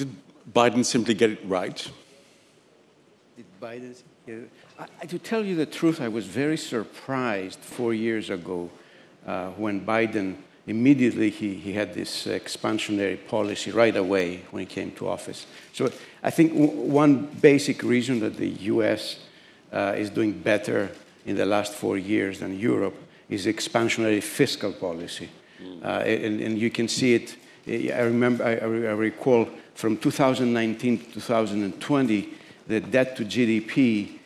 did Biden simply get it right? Did Biden? To tell you the truth, I was very surprised 4 years ago when Biden immediately he had this expansionary policy right away when he came to office. So I think one basic reason that the U.S. Is doing better in the last 4 years than Europe is expansionary fiscal policy. And you can see it. I recall from 2019 to 2020, the debt to GDP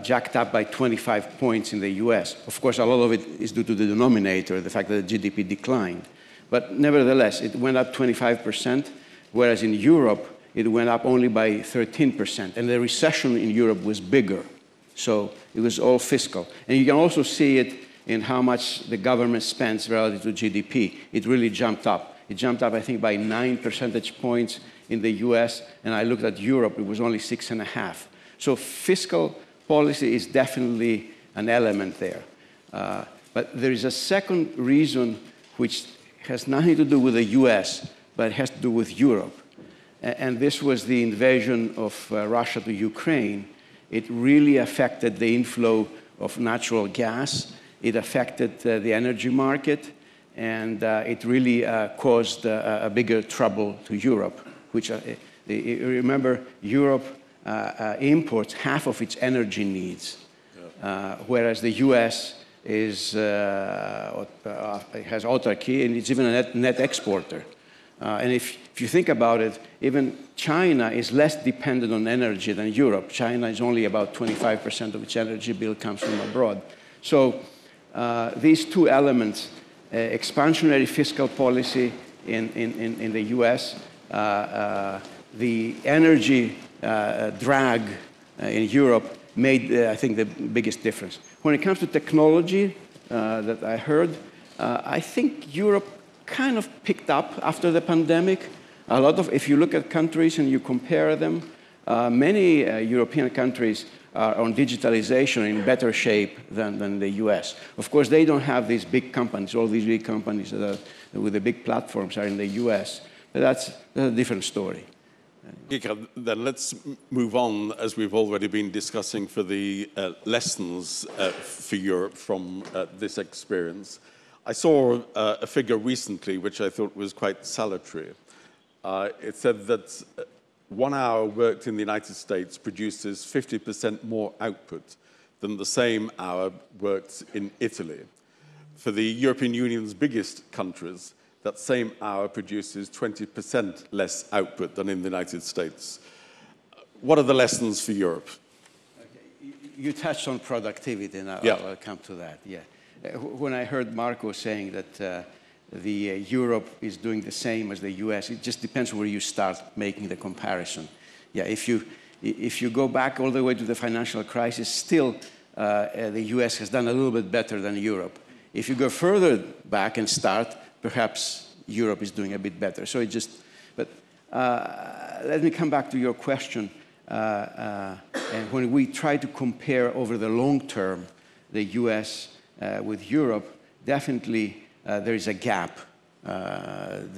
jacked up by 25 points in the US. Of course, a lot of it is due to the denominator, the fact that the GDP declined. But nevertheless, it went up 25%, whereas in Europe, it went up only by 13%. And the recession in Europe was bigger. So it was all fiscal. And you can also see it in how much the government spends relative to GDP. It really jumped up. It jumped up, I think, by 9 percentage points in the US. And I looked at Europe, it was only 6.5. So fiscal policy is definitely an element there. But there is a second reason which has nothing to do with the US, but it has to do with Europe. And this was the invasion of Russia to Ukraine. It really affected the inflow of natural gas. It affected the energy market. And it really caused a bigger trouble to Europe, which, remember, Europe imports half of its energy needs, whereas the U.S. has autarky, and it's even a net exporter. And if you think about it, even China is less dependent on energy than Europe. China is only about 25% of its energy bill comes from abroad. So these two elements, expansionary fiscal policy in the U.S., the energy drag in Europe made, I think, the biggest difference. When it comes to technology that I heard, I think Europe kind of picked up after the pandemic. A lot of, if you look at countries and you compare them, many European countries are on digitalization in better shape than the US. Of course, they don't have these big companies, all these big companies that are, with the big platforms are in the US. But that's a different story. Gika, then let's move on, as we've already been discussing, for the lessons for Europe from this experience. I saw a figure recently which I thought was quite salutary. It said that 1 hour worked in the United States produces 50% more output than the same hour worked in Italy. For the European Union's biggest countries, that same hour produces 20% less output than in the United States. What are the lessons for Europe? Okay. You touched on productivity, and I'll come to that. Yeah. When I heard Marco saying that Europe is doing the same as the US, it just depends where you start making the comparison. Yeah, if you go back all the way to the financial crisis, still the US has done a little bit better than Europe. If you go further back and start, perhaps Europe is doing a bit better. So it just, but let me come back to your question. And when we try to compare over the long term, the US with Europe, definitely there is a gap. And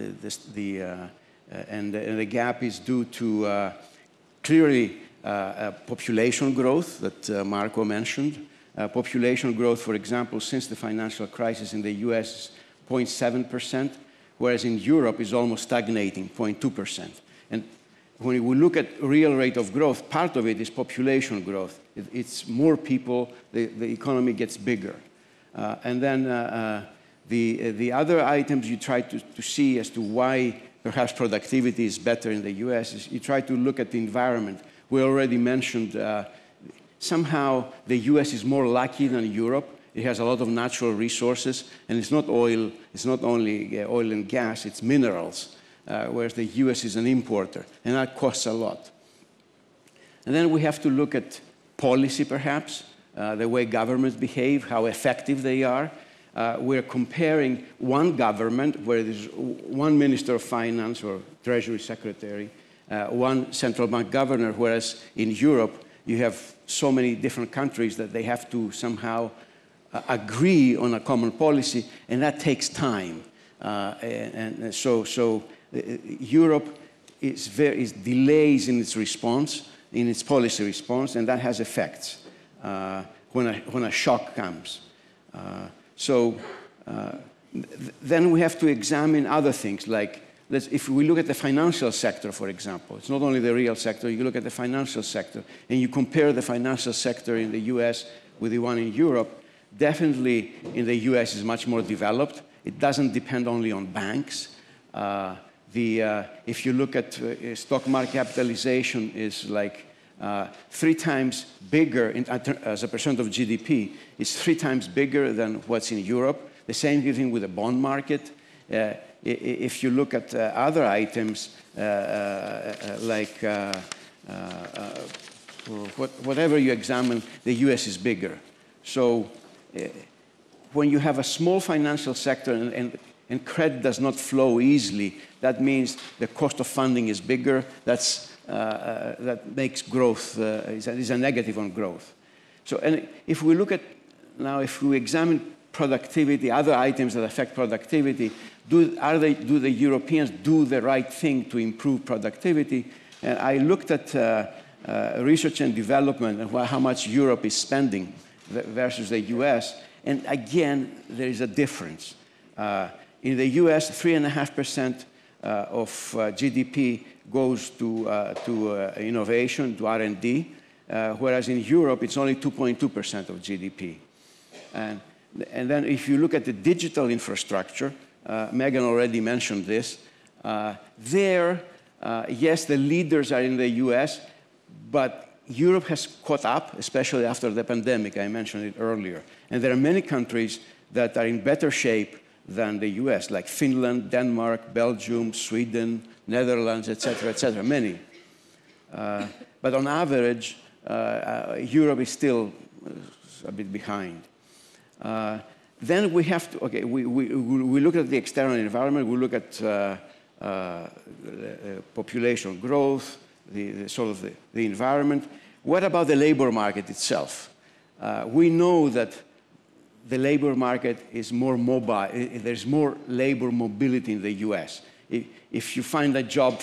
the gap is due to clearly population growth that Marco mentioned. Population growth, for example, since the financial crisis in the US is 0.7%, whereas in Europe is almost stagnating, 0.2%. And when we look at real rate of growth, part of it is population growth. It's more people, the economy gets bigger. And then the other items you try to see as to why perhaps productivity is better in the US is you try to look at the environment. We already mentioned somehow the US is more lucky than Europe. It has a lot of natural resources, and it's not oil, it's not only oil and gas, it's minerals, whereas the US is an importer, and that costs a lot. And then we have to look at policy, perhaps, the way governments behave, how effective they are. We're comparing one government where there's one minister of finance or treasury secretary, one central bank governor, whereas in Europe you have so many different countries that they have to somehow agree on a common policy, and that takes time. So Europe is delays in its response, in its policy response, and that has effects when a shock comes. Then we have to examine other things, like if we look at the financial sector, for example. It's not only the real sector. You look at the financial sector, and you compare the financial sector in the US with the one in Europe. Definitely in the US is much more developed. It doesn't depend only on banks. If you look at stock market capitalization is like 3 times bigger as a percent of GDP. It's 3 times bigger than what's in Europe. The same thing with the bond market. If you look at other items like whatever you examine, the US is bigger. So when you have a small financial sector and credit does not flow easily, that means the cost of funding is bigger. That makes growth, is a negative on growth. So, and if we look at, now if we examine productivity, other items that affect productivity, do the Europeans do the right thing to improve productivity? And I looked at research and development and how much Europe is spending versus the US, and again, there is a difference. In the US, 3.5% of GDP goes to innovation, to R&D, whereas in Europe, it's only 2.2% of GDP. And then if you look at the digital infrastructure, Megan already mentioned this, yes, the leaders are in the US, but Europe has caught up, especially after the pandemic. I mentioned it earlier. And there are many countries that are in better shape than the US, like Finland, Denmark, Belgium, Sweden, Netherlands, et cetera, many. But on average, Europe is still a bit behind. Then we have to, okay, we look at the external environment, we look at population growth, the environment. What about the labor market itself? We know that the labor market is more mobile. There's more labor mobility in the US. If you find a job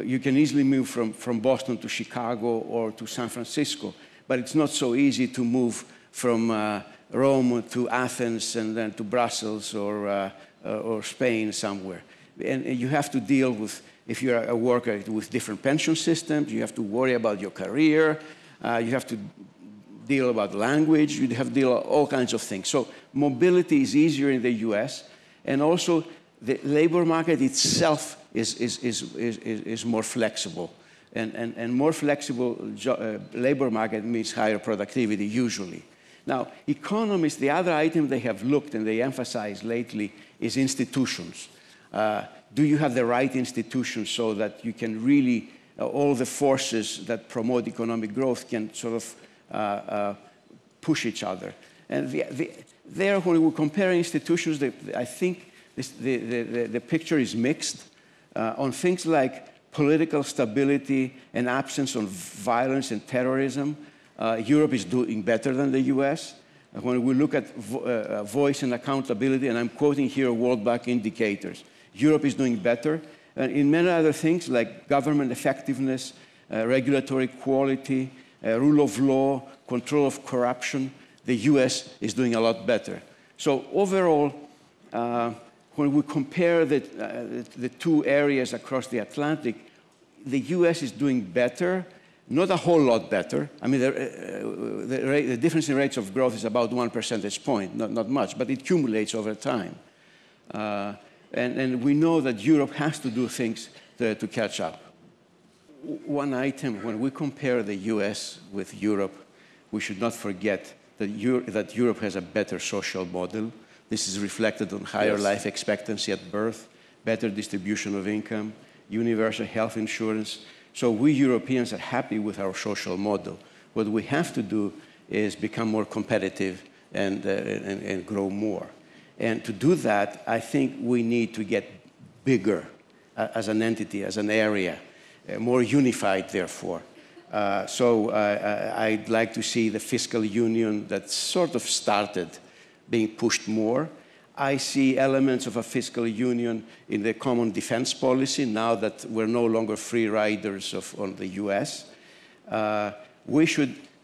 you can easily move from Boston to Chicago or to San Francisco, but it's not so easy to move from Rome to Athens and then to Brussels or Spain somewhere. And you have to deal with, if you're a worker, with different pension systems. You have to worry about your career. You have to deal about language. You have to deal with all kinds of things. So mobility is easier in the US. And also, the labor market itself is more flexible. And more flexible labor market means higher productivity, usually. Now, economists, the other item they have looked and they emphasize lately is institutions. Do you have the right institutions so that you can really, all the forces that promote economic growth can sort of push each other? And there, when we compare institutions, I think the picture is mixed. On things like political stability and absence of violence and terrorism, Europe is doing better than the US. When we look at voice and accountability, and I'm quoting here World Bank indicators, Europe is doing better. In many other things like government effectiveness, regulatory quality, rule of law, control of corruption, the US is doing a lot better. So overall, when we compare the two areas across the Atlantic, the US is doing better, not a whole lot better. I mean, the difference in rates of growth is about 1 percentage point, not much, but it accumulates over time. And we know that Europe has to do things to catch up. One item, when we compare the US with Europe, we should not forget that Europe has a better social model. This is reflected on higher life expectancy at birth, better distribution of income, universal health insurance. So we Europeans are happy with our social model. What we have to do is become more competitive and grow more. And to do that, I think we need to get bigger as an entity, as an area, more unified, therefore. So I'd like to see the fiscal union that sort of started being pushed more. I see elements of a fiscal union in the common defense policy now that we're no longer free riders on the US.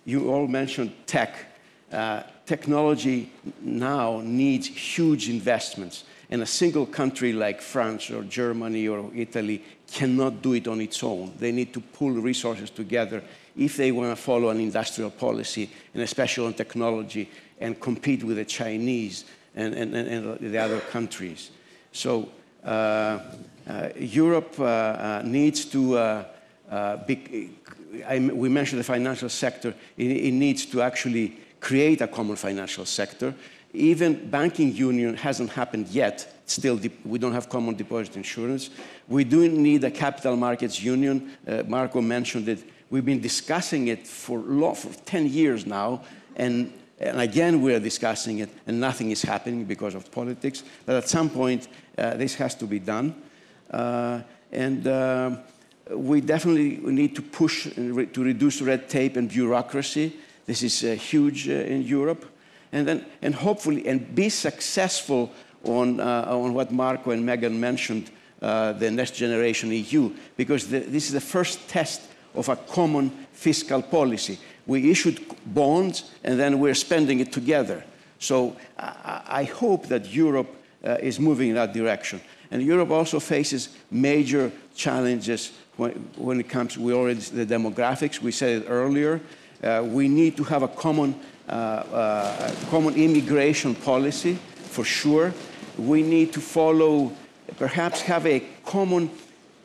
You all mentioned tech. Technology now needs huge investments, and a single country like France or Germany or Italy cannot do it on its own. They need to pool resources together if they want to follow an industrial policy, and especially on technology, and compete with the Chinese and the other countries. So Europe needs to we mentioned the financial sector. It needs to actually create a common financial sector. Even banking union hasn't happened yet. Still, we don't have common deposit insurance. We do need a capital markets union. Marco mentioned it. We've been discussing it for 10 years now, and again we are discussing it, and nothing is happening because of politics. But at some point, this has to be done. We definitely need to push to reduce red tape and bureaucracy. This is huge in Europe. And hopefully, and be successful on what Marco and Megan mentioned, the next generation EU, because this is the first test of a common fiscal policy. We issued bonds, and then we're spending it together. So I hope that Europe is moving in that direction. And Europe also faces major challenges when it comes to the demographics. We said it earlier. We need to have a common immigration policy, for sure. We need to follow, perhaps have a common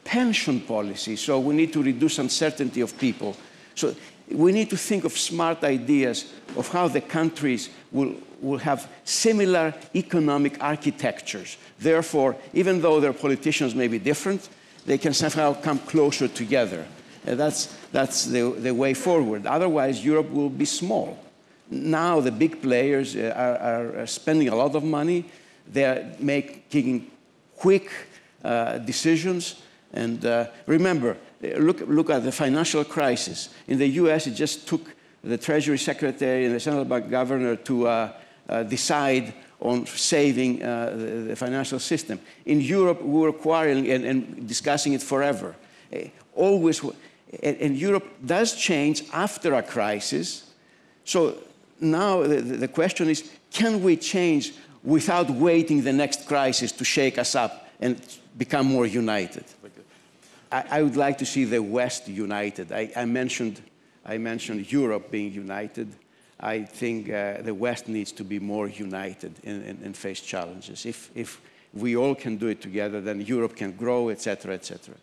pension policy. So we need to reduce uncertainty of people. So we need to think of smart ideas of how the countries will have similar economic architectures. Therefore, even though their politicians may be different, they can somehow come closer together. That's the way forward. Otherwise, Europe will be small. Now the big players are spending a lot of money. They're making quick decisions. And remember, look at the financial crisis. In the US, it just took the Treasury Secretary and the Central Bank Governor to decide on saving the financial system. In Europe, we were quarreling and discussing it forever. Always. And Europe does change after a crisis. So now the question is, can we change without waiting the next crisis to shake us up and become more united? I would like to see the West united. I mentioned Europe being united. I think the West needs to be more united and face challenges. If we all can do it together, then Europe can grow, et cetera, et cetera.